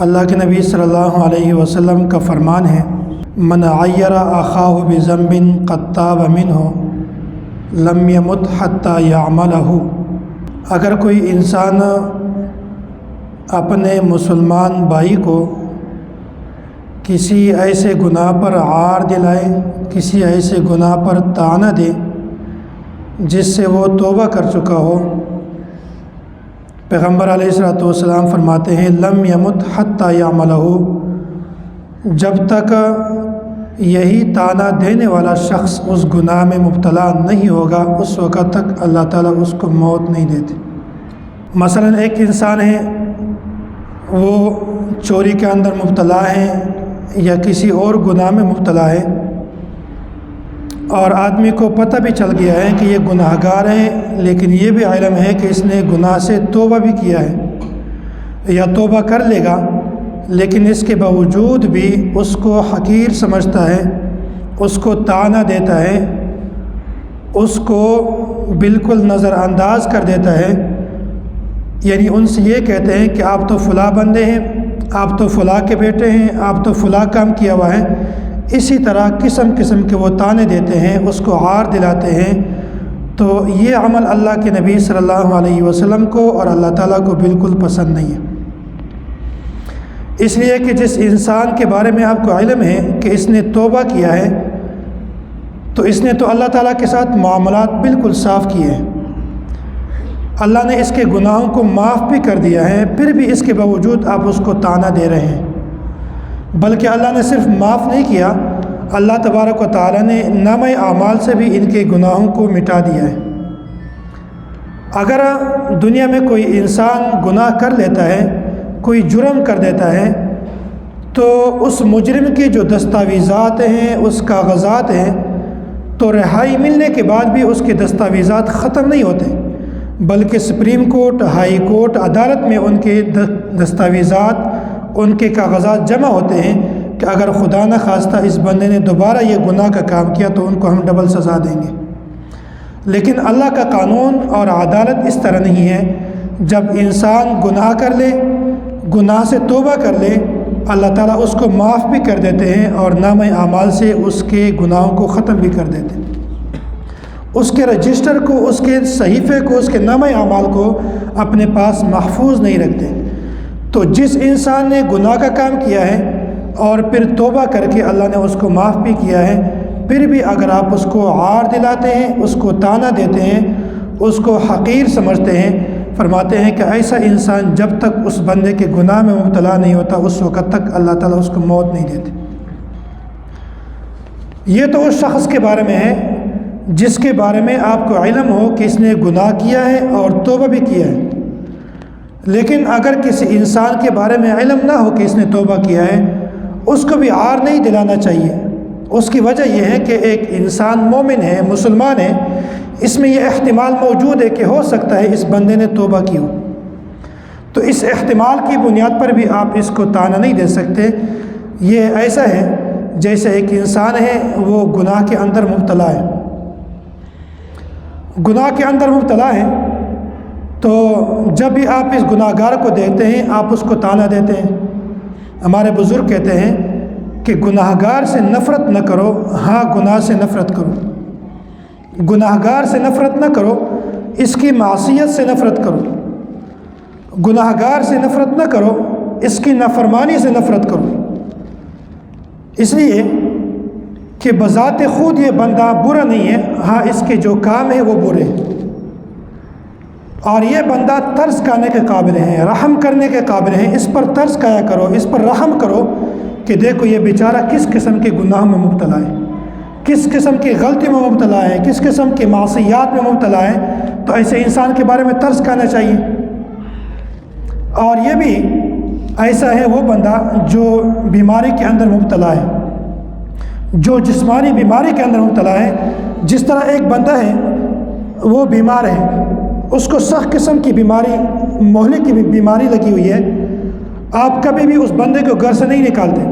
اللہ کے نبی صلی اللہ علیہ وسلم کا فرمان ہے، من عیر اخاہ بذنب قد تاب منہ لم یمت حتی یعملہ۔ اگر کوئی انسان اپنے مسلمان بھائی کو کسی ایسے گناہ پر عار دلائے، کسی ایسے گناہ پر طعنہ دے جس سے وہ توبہ کر چکا ہو، پیغمبر علیہ الصلوۃ والسلام فرماتے ہیں لم یمت حتی یعملہ، جب تک یہی طعنہ دینے والا شخص اس گناہ میں مبتلا نہیں ہوگا اس وقت تک اللہ تعالیٰ اس کو موت نہیں دیتے۔ مثلا ایک انسان ہے، وہ چوری کے اندر مبتلا ہے یا کسی اور گناہ میں مبتلا ہے، اور آدمی کو پتہ بھی چل گیا ہے کہ یہ گناہ گار ہے، لیکن یہ بھی علم ہے کہ اس نے گناہ سے توبہ بھی کیا ہے یا توبہ کر لے گا، لیکن اس کے باوجود بھی اس کو حقیر سمجھتا ہے، اس کو طعنہ دیتا ہے، اس کو بالکل نظر انداز کر دیتا ہے، یعنی ان سے یہ کہتے ہیں کہ آپ تو فلاں بندے ہیں، آپ تو فلاں کے بیٹے ہیں، آپ تو فلاں کام کیا ہوا ہے، اسی طرح قسم قسم کے وہ طعنے دیتے ہیں، اس کو عار دلاتے ہیں۔ تو یہ عمل اللہ کے نبی صلی اللہ علیہ وسلم کو اور اللہ تعالیٰ کو بالکل پسند نہیں ہے۔ اس لیے کہ جس انسان کے بارے میں آپ کو علم ہے کہ اس نے توبہ کیا ہے، تو اس نے تو اللہ تعالیٰ کے ساتھ معاملات بالکل صاف کیے ہیں، اللہ نے اس کے گناہوں کو معاف بھی کر دیا ہے، پھر بھی اس کے باوجود آپ اس کو طعنہ دے رہے ہیں۔ بلکہ اللہ نے صرف معاف نہیں کیا، اللہ تبارک و تعالیٰ نے نامہ اعمال سے بھی ان کے گناہوں کو مٹا دیا ہے۔ اگر دنیا میں کوئی انسان گناہ کر لیتا ہے، کوئی جرم کر دیتا ہے، تو اس مجرم کی جو دستاویزات ہیں، اس کاغذات ہیں، تو رہائی ملنے کے بعد بھی اس کے دستاویزات ختم نہیں ہوتے، بلکہ سپریم کورٹ، ہائی کورٹ، عدالت میں ان کے دستاویزات، ان کے کاغذات جمع ہوتے ہیں کہ اگر خدا نہ خواستہ اس بندے نے دوبارہ یہ گناہ کا کام کیا تو ان کو ہم ڈبل سزا دیں گے۔ لیکن اللہ کا قانون اور عدالت اس طرح نہیں ہے، جب انسان گناہ کر لے، گناہ سے توبہ کر لے، اللہ تعالیٰ اس کو معاف بھی کر دیتے ہیں اور نامہ اعمال سے اس کے گناہوں کو ختم بھی کر دیتے ہیں، اس کے رجسٹر کو، اس کے صحیفے کو، اس کے نامہ اعمال کو اپنے پاس محفوظ نہیں رکھتے۔ تو جس انسان نے گناہ کا کام کیا ہے اور پھر توبہ کر کے اللہ نے اس کو معاف بھی کیا ہے، پھر بھی اگر آپ اس کو عار دلاتے ہیں، اس کو طعنہ دیتے ہیں، اس کو حقیر سمجھتے ہیں، فرماتے ہیں کہ ایسا انسان جب تک اس بندے کے گناہ میں مبتلا نہیں ہوتا اس وقت تک اللہ تعالیٰ اس کو موت نہیں دیتے۔ یہ تو اس شخص کے بارے میں ہے جس کے بارے میں آپ کو علم ہو کہ اس نے گناہ کیا ہے اور توبہ بھی کیا ہے، لیکن اگر کسی انسان کے بارے میں علم نہ ہو کہ اس نے توبہ کیا ہے، اس کو بھی عار نہیں دلانا چاہیے۔ اس کی وجہ یہ ہے کہ ایک انسان مومن ہے، مسلمان ہے، اس میں یہ احتمال موجود ہے کہ ہو سکتا ہے اس بندے نے توبہ کی ہو، تو اس احتمال کی بنیاد پر بھی آپ اس کو طعنہ نہیں دے سکتے۔ یہ ایسا ہے جیسے ایک انسان ہے، وہ گناہ کے اندر مبتلا ہے، گناہ کے اندر مبتلا ہے، تو جب بھی آپ اس گناہ گار کو دیکھتے ہیں آپ اس کو طعنہ دیتے ہیں۔ ہمارے بزرگ کہتے ہیں کہ گناہ گار سے نفرت نہ کرو، ہاں گناہ سے نفرت کرو۔ گناہ گار سے نفرت نہ کرو، اس کی معصیت سے نفرت کرو۔ گناہ گار سے نفرت نہ کرو، اس کی نافرمانی سے نفرت کرو، اس لیے کہ بذات خود یہ بندہ برا نہیں ہے، ہاں اس کے جو کام ہیں وہ برے ہیں، اور یہ بندہ ترس کھانے کے قابل ہے، رحم کرنے کے قابل ہے، اس پر ترس کھایا کرو، اس پر رحم کرو کہ دیکھو یہ بیچارہ کس قسم کے گناہ میں مبتلا ہے، کس قسم کی غلطی میں مبتلا ہے، کس قسم کی معصیات میں مبتلا ہے، تو ایسے انسان کے بارے میں ترس کھانا چاہیے۔ اور یہ بھی ایسا ہے وہ بندہ جو بیماری کے اندر مبتلا ہے، جو جسمانی بیماری کے اندر مبتلا ہے، جس طرح ایک بندہ ہے وہ بیمار ہے، اس کو سخت قسم کی بیماری، مہلک کی بیماری لگی ہوئی ہے، آپ کبھی بھی اس بندے کو گھر سے نہیں نکالتے،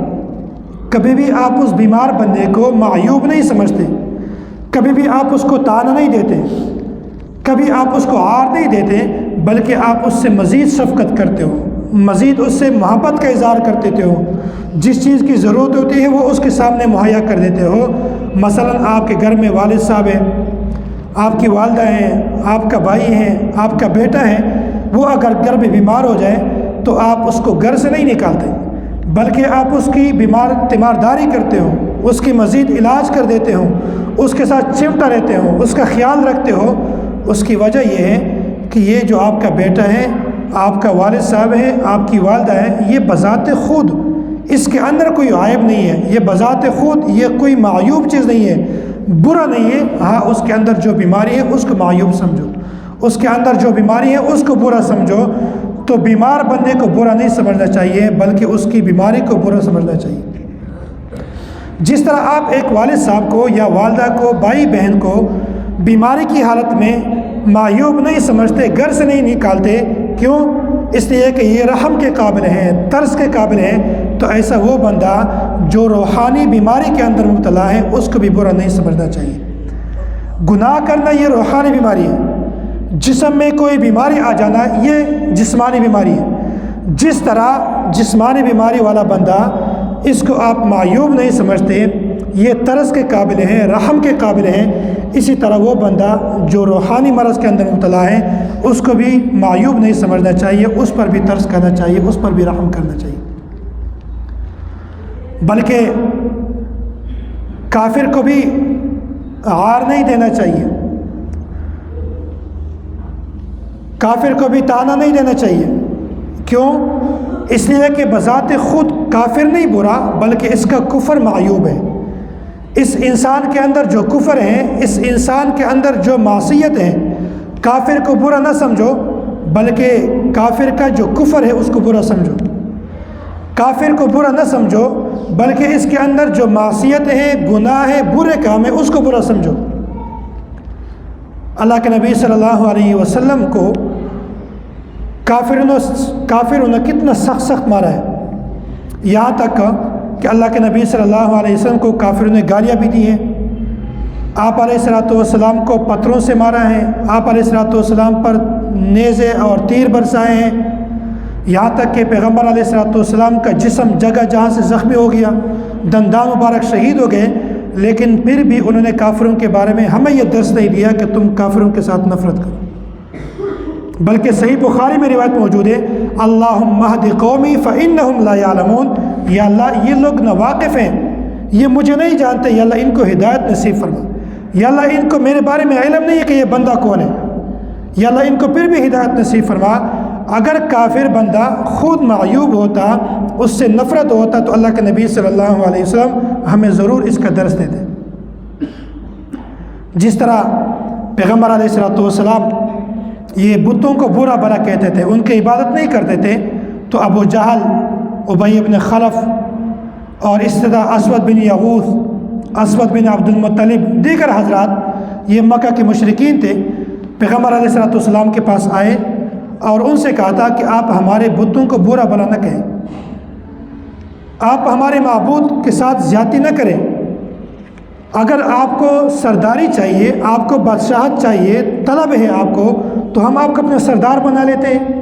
کبھی بھی آپ اس بیمار بندے کو معیوب نہیں سمجھتے، کبھی بھی آپ اس کو طعنہ نہیں دیتے، کبھی آپ اس کو عار نہیں دیتے، بلکہ آپ اس سے مزید شفقت کرتے ہو، مزید اس سے محبت کا اظہار کر دیتے ہو، جس چیز کی ضرورت ہوتی ہے وہ اس کے سامنے مہیا کر دیتے ہو۔ مثلا آپ کے گھر میں والد صاحب ہیں، آپ کی والدہ ہیں، آپ کا بھائی ہیں، آپ کا بیٹا ہے، وہ اگر گھر میں بیمار ہو جائے تو آپ اس کو گھر سے نہیں نکالتے، بلکہ آپ اس کی تیمارداری کرتے ہو، اس کی مزید علاج کر دیتے ہو، اس کے ساتھ چمٹا رہتے ہو، اس کا خیال رکھتے ہو۔ اس کی وجہ یہ ہے کہ یہ جو آپ کا بیٹا ہے، آپ کا والد صاحب ہے، آپ کی والدہ ہے، یہ بذات خود اس کے اندر کوئی عیب نہیں ہے، یہ بذات خود یہ کوئی معیوب چیز نہیں ہے، برا نہیں ہے۔ ہاں اس کے اندر جو بیماری ہے اس کو معیوب سمجھو، اس کے اندر جو بیماری ہے اس کو برا سمجھو۔ تو بیمار بندے کو برا نہیں سمجھنا چاہیے، بلکہ اس کی بیماری کو برا سمجھنا چاہیے۔ جس طرح آپ ایک والد صاحب کو یا والدہ کو، بھائی بہن کو بیماری کی حالت میں معیوب نہیں سمجھتے، گھر سے نہیں نکالتے، کیوں؟ اس لیے کہ یہ رحم کے قابل ہیں، ترس کے قابل ہیں، تو ایسا وہ بندہ جو روحانی بیماری کے اندر مبتلا ہے اس کو بھی برا نہیں سمجھنا چاہیے۔ گناہ کرنا یہ روحانی بیماری ہے، جسم میں کوئی بیماری آ جانا یہ جسمانی بیماری ہے۔ جس طرح جسمانی بیماری والا بندہ اس کو آپ معیوب نہیں سمجھتے، یہ ترس کے قابل ہیں، رحم کے قابل ہیں، اسی طرح وہ بندہ جو روحانی مرض کے اندر مبتلا ہے اس کو بھی معیوب نہیں سمجھنا چاہیے، اس پر بھی ترس کرنا چاہیے، اس پر بھی رحم کرنا چاہیے۔ بلکہ کافر کو بھی عار نہیں دینا چاہیے، کافر کو بھی تانا نہیں دینا چاہیے۔ کیوں؟ اس لیے کہ بذات خود کافر نہیں برا، بلکہ اس کا کفر معیوب ہے۔ اس انسان کے اندر جو کفر ہے، اس انسان کے اندر جو معصیت ہے، کافر کو برا نہ سمجھو، بلکہ کافر کا جو کفر ہے اس کو برا سمجھو۔ کافر کو برا نہ سمجھو، بلکہ اس کے اندر جو معصیت ہے، گناہ ہے، برے کام ہے، اس کو برا سمجھو۔ اللہ کے نبی صلی اللہ علیہ وسلم کو کافروں نے کتنا سخت مارا ہے، یہاں تک کہ اللہ کے نبی صلی اللہ علیہ وسلم کو کافروں نے گالیاں بھی دی ہیں، آپ علیہ الصلوۃ والسلام کو پتھروں سے مارا ہے، آپ علیہ الصلوۃ والسلام پر نیزے اور تیر برسائے ہیں، یہاں تک کہ پیغمبر علیہ الصلوۃ والسلام کا جسم جگہ جہاں سے زخمی ہو گیا، دندان مبارک شہید ہو گئے، لیکن پھر بھی انہوں نے کافروں کے بارے میں ہمیں یہ درس نہیں دیا کہ تم کافروں کے ساتھ نفرت کرو، بلکہ صحیح بخاری میں روایت موجود ہے، اللہم اہد قومی فإنہم لا یعلمون، یا اللہ یہ لوگ ناواقف ہیں، یہ مجھے نہیں جانتے، یا اللہ ان کو ہدایت نصیب فرما، یا اللہ ان کو میرے بارے میں علم نہیں ہے کہ یہ بندہ کون ہے، یا اللہ ان کو پھر بھی ہدایت نصیب فرما۔ اگر کافر بندہ خود معیوب ہوتا، اس سے نفرت ہوتا، تو اللہ کے نبی صلی اللہ علیہ وسلم ہمیں ضرور اس کا درس دیتے۔ جس طرح پیغمبر علیہ الصلوۃ والسلام یہ بتوں کو برا بھلا کہتے تھے، ان کی عبادت نہیں کرتے تھے، تو ابو جہل، ابی بن خلف اور اس طرح اسود بن یغوث، اسود بن عبد المطلب، دیگر حضرات یہ مکہ کے مشرکین تھے، پیغمبر علیہ الصلوۃ والسلام کے پاس آئے اور ان سے کہا تھا کہ آپ ہمارے بتوں کو برا بھلا نہ کہیں، آپ ہمارے معبود کے ساتھ زیادتی نہ کریں، اگر آپ کو سرداری چاہیے، آپ کو بادشاہت چاہیے، طلب ہے آپ کو، تو ہم آپ کو اپنا سردار بنا لیتے ہیں،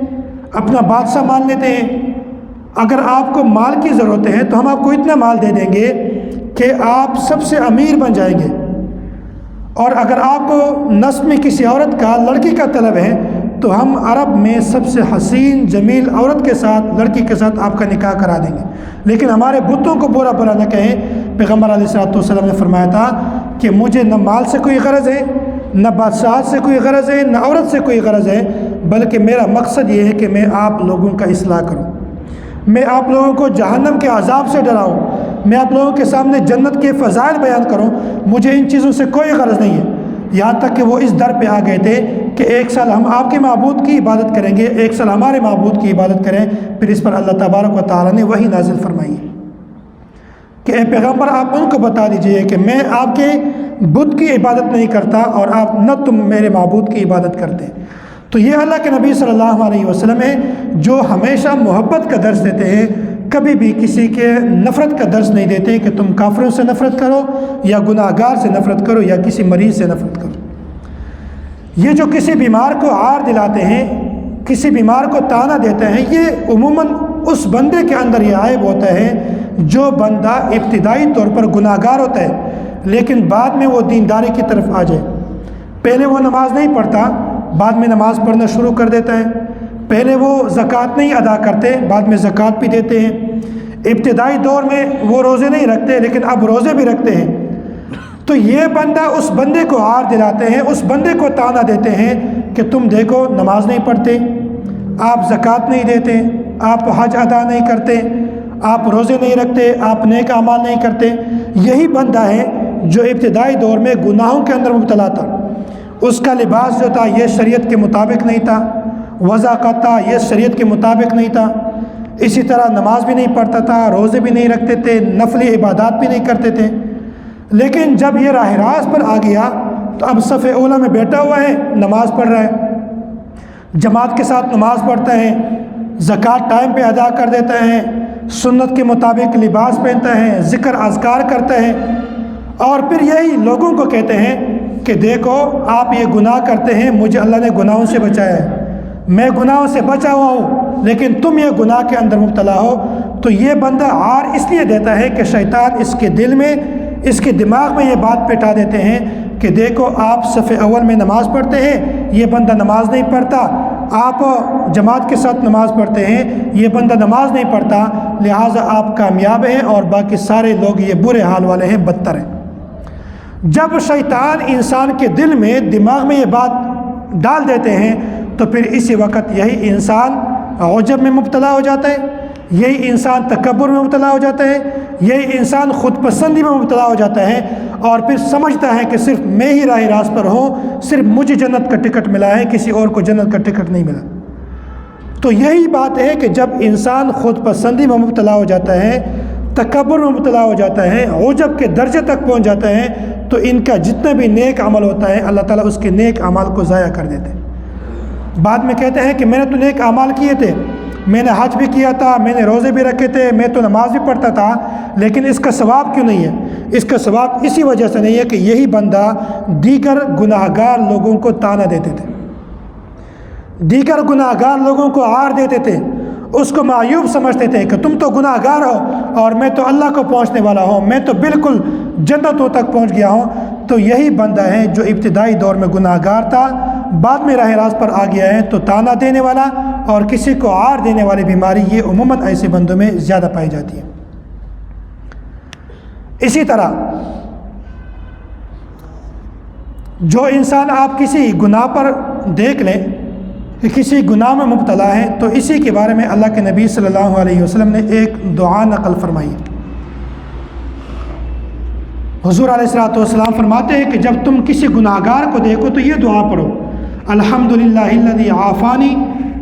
اپنا بادشاہ مان لیتے ہیں، اگر آپ کو مال کی ضرورت ہے تو ہم آپ کو اتنا مال دے دیں گے کہ آپ سب سے امیر بن جائیں گے، اور اگر آپ کو نسب میں کسی عورت کا، لڑکی کا طلب ہے تو ہم عرب میں سب سے حسین جمیل عورت کے ساتھ، لڑکی کے ساتھ آپ کا نکاح کرا دیں گے، لیکن ہمارے بتوں کو برا بھلا نہ کہیں۔ پیغمبر علیہ الصلوۃ والسلام نے فرمایا تھا کہ مجھے نہ مال سے کوئی غرض ہے، نہ بادشاہت سے کوئی غرض ہے، نہ عورت سے کوئی غرض ہے، بلکہ میرا مقصد یہ ہے کہ میں آپ لوگوں کا اصلاح کروں، میں آپ لوگوں کو جہنم کے عذاب سے ڈراؤں، میں آپ لوگوں کے سامنے جنت کے فضائل بیان کروں، مجھے ان چیزوں سے کوئی غرض نہیں ہے۔ یہاں تک کہ وہ اس در پہ آ گئے تھے کہ ایک سال ہم آپ کے معبود کی عبادت کریں گے، ایک سال ہمارے معبود کی عبادت کریں۔ پھر اس پر اللہ تبارک و تعالیٰ نے وحی نازل فرمائی کہ اے پیغمبر آپ ان کو بتا دیجئے کہ میں آپ کے بت کی عبادت نہیں کرتا اور آپ نہ تم میرے معبود کی عبادت کرتے۔ تو یہ اللہ کے نبی صلی اللہ علیہ وسلم ہے جو ہمیشہ محبت کا درس دیتے ہیں، کبھی بھی کسی کے نفرت کا درس نہیں دیتے کہ تم کافروں سے نفرت کرو یا گناہ گار سے نفرت کرو یا کسی مریض سے نفرت کرو۔ یہ جو کسی بیمار کو عار دلاتے ہیں کسی بیمار کو طعنہ دیتے ہیں، یہ عموماً اس بندے کے اندر یہ عیب ہوتا ہے جو بندہ ابتدائی طور پر گناہ گار ہوتا ہے لیکن بعد میں وہ دینداری کی طرف آ جائے۔ پہلے وہ نماز نہیں پڑھتا، بعد میں نماز پڑھنا شروع کر دیتا ہے۔ پہلے وہ زکوٰۃ نہیں ادا کرتے، بعد میں زکوٰۃ بھی دیتے ہیں۔ ابتدائی دور میں وہ روزے نہیں رکھتے لیکن اب روزے بھی رکھتے ہیں۔ تو یہ بندہ اس بندے کو عار دلاتے ہیں، اس بندے کو طعنہ دیتے ہیں کہ تم دیکھو نماز نہیں پڑھتے، آپ زکوٰۃ نہیں دیتے، آپ حج ادا نہیں کرتے، آپ روزے نہیں رکھتے، آپ نیک اعمال نہیں کرتے۔ یہی بندہ ہے جو ابتدائی دور میں گناہوں کے اندر مبتلا تھا۔ اس کا لباس جو تھا یہ شریعت کے مطابق نہیں تھا، وضاقت تھا یہ شریعت کے مطابق نہیں تھا، اسی طرح نماز بھی نہیں پڑھتا تھا، روزے بھی نہیں رکھتے تھے، نفلی عبادات بھی نہیں کرتے تھے۔ لیکن جب یہ راہ راست پر آ گیا تو اب صف اولا میں بیٹھا ہوا ہے، نماز پڑھ رہا ہے، جماعت کے ساتھ نماز پڑھتا ہے، زکوٰۃ ٹائم پہ ادا کر دیتا ہے، سنت کے مطابق لباس پہنتا ہے، ذکر اذکار کرتا ہے، اور پھر یہی لوگوں کو کہتے ہیں کہ دیکھو آپ یہ گناہ کرتے ہیں، مجھے اللہ نے گناہوں سے بچایا ہے، میں گناہوں سے بچا ہوا ہوں لیکن تم یہ گناہ کے اندر مبتلا ہو۔ تو یہ بندہ عار اس لیے دیتا ہے کہ شیطان اس کے دل میں، اس کے دماغ میں یہ بات پٹا دیتے ہیں کہ دیکھو آپ صف اول میں نماز پڑھتے ہیں، یہ بندہ نماز نہیں پڑھتا، آپ جماعت کے ساتھ نماز پڑھتے ہیں، یہ بندہ نماز نہیں پڑھتا، لہٰذا آپ کامیاب ہیں اور باقی سارے لوگ یہ برے حال والے ہیں، بدتر ہیں۔ جب شیطان انسان کے دل میں، دماغ میں یہ بات ڈال دیتے ہیں تو پھر اسی وقت یہی انسان عجب میں مبتلا ہو جاتا ہے، یہی انسان تکبر میں مبتلا ہو جاتا ہے، یہی انسان خود پسندی میں مبتلا ہو جاتا ہے اور پھر سمجھتا ہے کہ صرف میں ہی راہ راست پر ہوں، صرف مجھے جنت کا ٹکٹ ملا ہے، کسی اور کو جنت کا ٹکٹ نہیں ملا۔ تو یہی بات ہے کہ جب انسان خود پسندی میں مبتلا ہو جاتا ہے، تکبر میں مبتلا ہو جاتا ہے، عجب کے درجے تک پہنچ جاتا ہے، تو ان کا جتنا بھی نیک عمل ہوتا ہے اللہ تعالیٰ اس کے نیک اعمال کو ضائع کر دیتے ہیں۔ بعد میں کہتے ہیں کہ میں نے تو نیک اعمال کیے تھے، میں نے حج بھی کیا تھا، میں نے روزے بھی رکھے تھے، میں تو نماز بھی پڑھتا تھا، لیکن اس کا ثواب کیوں نہیں ہے؟ اس کا ثواب اسی وجہ سے نہیں ہے کہ یہی بندہ دیگر گناہ گار لوگوں کو طعنہ دیتے تھے، دیگر گناہ گار لوگوں کو عار دیتے تھے، اس کو معیوب سمجھتے تھے کہ تم تو گناہ گار ہو اور میں تو اللہ کو پہنچنے والا ہوں، میں تو بالکل جنتوں تک پہنچ گیا ہوں۔ تو یہی بندہ ہے جو ابتدائی دور میں گناہ گار تھا، بعد میں راہ راست پر آ گیا ہے، تو طعنہ دینے والا اور کسی کو عار دینے والی بیماری یہ عموماً ایسے بندوں میں زیادہ پائی جاتی ہے۔ اسی طرح جو انسان آپ کسی گناہ پر دیکھ لیں کہ کسی گناہ میں مبتلا ہے تو اسی کے بارے میں اللہ کے نبی صلی اللہ علیہ وسلم نے ایک دعا نقل فرمائی۔ حضور علیہ الصلوۃ والسلام فرماتے ہیں کہ جب تم کسی گناہ گار کو دیکھو تو یہ دعا پڑھو، الحمدللہ الذی عافانی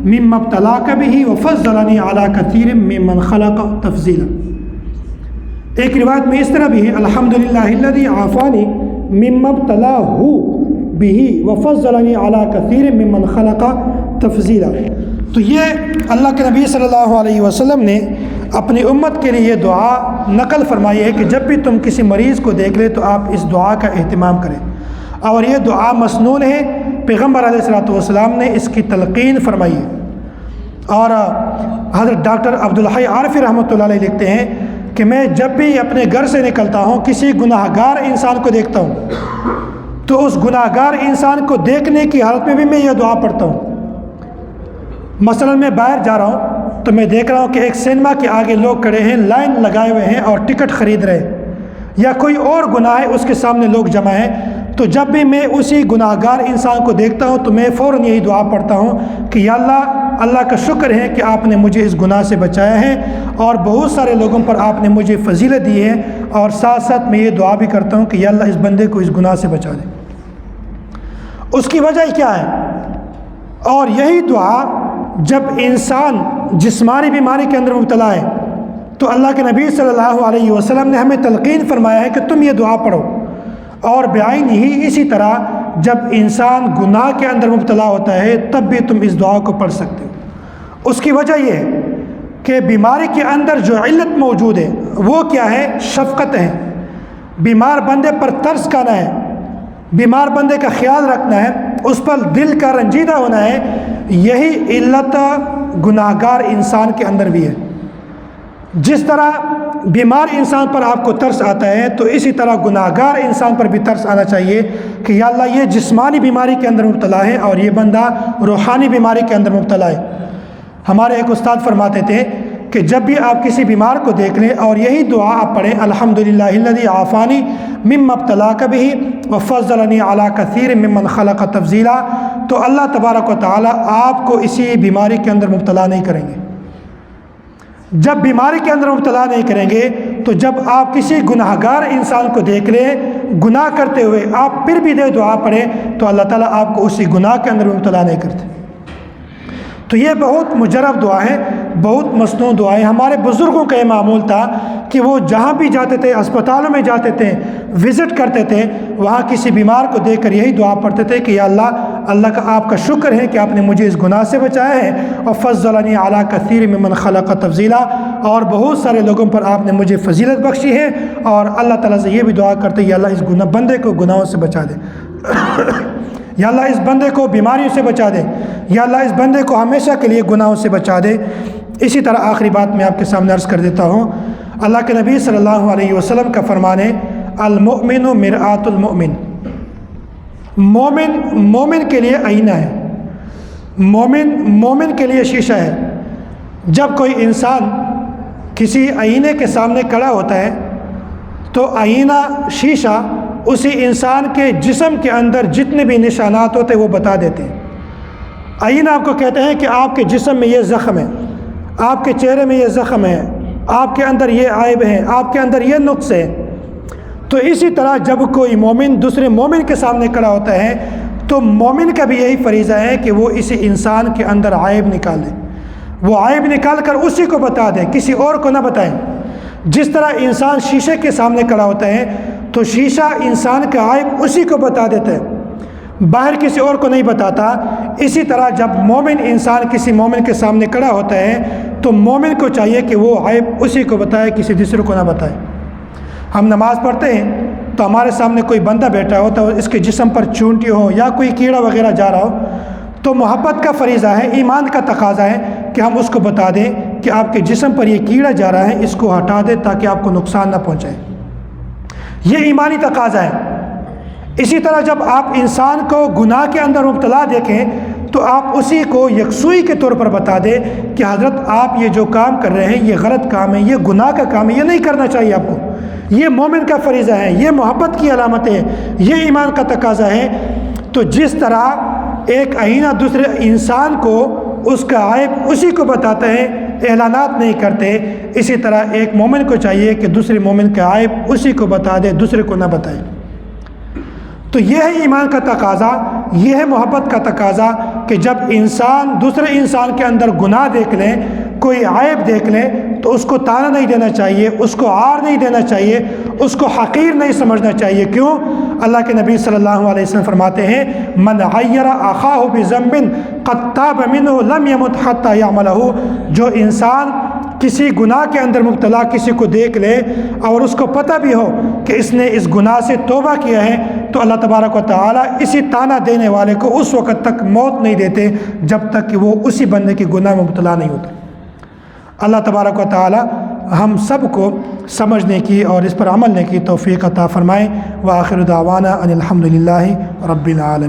مما ابتلاک بہ وفضلنی علی کثیر ممن خلق تفضیلا۔ ایک روایت میں اس طرح بھی ہے، الحمدللہ الذی عافانی مما ابتلاہ بہ وفضلنی علی کثیر ممن خلق تفضیلا۔ تو یہ اللہ کے نبی صلی اللہ علیہ وسلم نے اپنی امت کے لیے یہ دعا نقل فرمائی ہے کہ جب بھی تم کسی مریض کو دیکھ لے تو آپ اس دعا کا اہتمام کریں، اور یہ دعا مسنون ہے، پیغمبر علیہ الصلوۃ والسلام نے اس کی تلقین فرمائی ہے۔ اور حضرت ڈاکٹر عبدالحی عارفی رحمۃ اللہ علیہ لکھتے ہیں کہ میں جب بھی اپنے گھر سے نکلتا ہوں کسی گناہ گار انسان کو دیکھتا ہوں تو اس گناہ گار انسان کو دیکھنے کی حالت میں بھی میں یہ دعا پڑھتا ہوں۔ مثلا میں باہر جا رہا ہوں تو میں دیکھ رہا ہوں کہ ایک سینما کے آگے لوگ کھڑے ہیں، لائن لگائے ہوئے ہیں اور ٹکٹ خرید رہے ہیں، یا کوئی اور گناہ ہے اس کے سامنے لوگ جمع ہیں، تو جب بھی میں اسی گناہ گار انسان کو دیکھتا ہوں تو میں فوراً یہی دعا پڑھتا ہوں کہ یا اللہ کا شکر ہے کہ آپ نے مجھے اس گناہ سے بچایا ہے اور بہت سارے لوگوں پر آپ نے مجھے فضیلت دی ہے، اور ساتھ ساتھ میں یہ دعا بھی کرتا ہوں کہ یا اللہ اس بندے کو اس گناہ سے بچا دے۔ اس کی وجہ کیا ہے؟ اور یہی دعا جب انسان جسمانی بیماری کے اندر مبتلا ہے تو اللہ کے نبی صلی اللہ علیہ وسلم نے ہمیں تلقین فرمایا ہے کہ تم یہ دعا پڑھو، اور بعین ہی اسی طرح جب انسان گناہ کے اندر مبتلا ہوتا ہے تب بھی تم اس دعا کو پڑھ سکتے ہو۔ اس کی وجہ یہ ہے کہ بیماری کے اندر جو علت موجود ہے وہ کیا ہے؟ شفقت ہے، بیمار بندے پر ترس کھانا ہے، بیمار بندے کا خیال رکھنا ہے، اس پر دل کا رنجیدہ ہونا ہے، یہی علت گناہگار انسان کے اندر بھی ہے۔ جس طرح بیمار انسان پر آپ کو ترس آتا ہے، تو اسی طرح گناہگار انسان پر بھی ترس آنا چاہیے کہ یا اللہ یہ جسمانی بیماری کے اندر مبتلا ہے اور یہ بندہ روحانی بیماری کے اندر مبتلا ہے۔ ہمارے ایک استاد فرماتے تھے کہ جب بھی آپ کسی بیمار کو دیکھ لیں اور یہی دعا آپ پڑھیں، الحمدللہ الذی عافانی مما ابتلاک بہ وفضلنی علی کثیر ممن خلق تفضیلا، تو اللہ تبارک و تعالی آپ کو اسی بیماری کے اندر مبتلا نہیں کریں گے۔ جب بیماری کے اندر مبتلا نہیں کریں گے تو جب آپ کسی گناہگار انسان کو دیکھ لیں گناہ کرتے ہوئے، آپ پھر بھی دعا پڑھیں تو اللہ تعالیٰ آپ کو اسی گناہ کے اندر مبتلا نہیں کرتے۔ تو یہ بہت مجرب دعا ہے، بہت مصنوع دعا ہے۔ ہمارے بزرگوں کا یہ معمول تھا کہ وہ جہاں بھی جاتے تھے، اسپتالوں میں جاتے تھے، وزٹ کرتے تھے، وہاں کسی بیمار کو دیکھ کر یہی دعا پڑھتے تھے کہ یا اللہ کا آپ کا شکر ہے کہ آپ نے مجھے اس گناہ سے بچایا ہے، اور فضلنی علی کثیر ممن خلق تفضیلا، اور بہت سارے لوگوں پر آپ نے مجھے فضیلت بخشی ہے، اور اللہ تعالیٰ سے یہ بھی دعا کرتے یا اللہ اس بندے کو گناہوں سے بچا دے، یا اللہ اس بندے کو بیماریوں سے بچا دے، یا اللہ اس بندے کو ہمیشہ کے لیے گناہوں سے بچا دے۔ اسی طرح آخری بات میں آپ کے سامنے عرض کر دیتا ہوں، اللہ کے نبی صلی اللہ علیہ وسلم کا فرمان ہے المؤمن مرآۃ المؤمن، مومن کے لیے آئینہ ہے، مومن کے لیے شیشہ ہے۔ جب کوئی انسان کسی آئینے کے سامنے کھڑا ہوتا ہے تو آئینہ شیشہ اسی انسان کے جسم کے اندر جتنے بھی نشانات ہوتے ہیں وہ بتا دیتے ہیں۔ آئینہ آپ کو کہتے ہیں کہ آپ کے جسم میں یہ زخم ہے، آپ کے چہرے میں یہ زخم ہے، آپ کے اندر یہ عیب ہے، آپ کے اندر یہ نقص ہے۔ تو اسی طرح جب کوئی مومن دوسرے مومن کے سامنے کھڑا ہوتا ہے تو مومن کا بھی یہی فریضہ ہے کہ وہ اسی انسان کے اندر عیب نکالے، وہ عیب نکال کر اسی کو بتا دے، کسی اور کو نہ بتائیں۔ جس طرح انسان شیشے کے سامنے کھڑا ہوتا ہے تو شیشہ انسان کا عیب اسی کو بتا دیتا ہے، باہر کسی اور کو نہیں بتاتا۔ اسی طرح جب مومن انسان کسی مومن کے سامنے کھڑا ہوتا ہے تو مومن کو چاہیے کہ وہ عیب اسی کو بتائے، کسی دوسرے کو نہ بتائے۔ ہم نماز پڑھتے ہیں تو ہمارے سامنے کوئی بندہ بیٹھا ہو تو اس کے جسم پر چونٹی ہو یا کوئی کیڑا وغیرہ جا رہا ہو تو محبت کا فریضہ ہے، ایمان کا تقاضا ہے کہ ہم اس کو بتا دیں کہ آپ کے جسم پر یہ کیڑا جا رہا ہے، اس کو ہٹا دیں تاکہ آپ کو نقصان نہ پہنچائے۔ یہ ایمانی تقاضا ہے۔ اسی طرح جب آپ انسان کو گناہ کے اندر مبتلا دیکھیں تو آپ اسی کو یکسوئی کے طور پر بتا دیں کہ حضرت آپ یہ جو کام کر رہے ہیں یہ غلط کام ہے، یہ گناہ کا کام ہے، یہ نہیں کرنا چاہیے آپ کو، یہ مومن کا فریضہ ہے، یہ محبت کی علامت ہے، یہ ایمان کا تقاضا ہے۔ تو جس طرح ایک آئینہ دوسرے انسان کو اس کا عیب اسی کو بتاتا ہے، اعلانات نہیں کرتے، اسی طرح ایک مومن کو چاہیے کہ دوسرے مومن کا عیب اسی کو بتا دے، دوسرے کو نہ بتائے۔ تو یہ ہے ایمان کا تقاضا، یہ ہے محبت کا تقاضا کہ جب انسان دوسرے انسان کے اندر گناہ دیکھ لیں، کوئی عیب دیکھ لیں تو اس کو تانا نہیں دینا چاہیے، اس کو عار نہیں دینا چاہیے، اس کو حقیر نہیں سمجھنا چاہیے۔ کیوں؟ اللہ کے نبی صلی اللہ علیہ وسلم فرماتے ہیں من عیر اخاہ بذنب قد تاب منہ لم یمت حتی یعملہ، جو انسان کسی گناہ کے اندر مبتلا کسی کو دیکھ لے اور اس کو پتہ بھی ہو کہ اس نے اس گناہ سے توبہ کیا ہے تو اللہ تبارک و تعالیٰ اسی تانا دینے والے کو اس وقت تک موت نہیں دیتے جب تک کہ وہ اسی بندے کی گناہ میں مبتلا نہیں ہوتا۔ اللہ تبارک و تعالیٰ ہم سب کو سمجھنے کی اور اس پر عمل کرنے کی توفیق عطا فرمائے۔ وآخر دعوانا ان الحمد للہ رب العالمین۔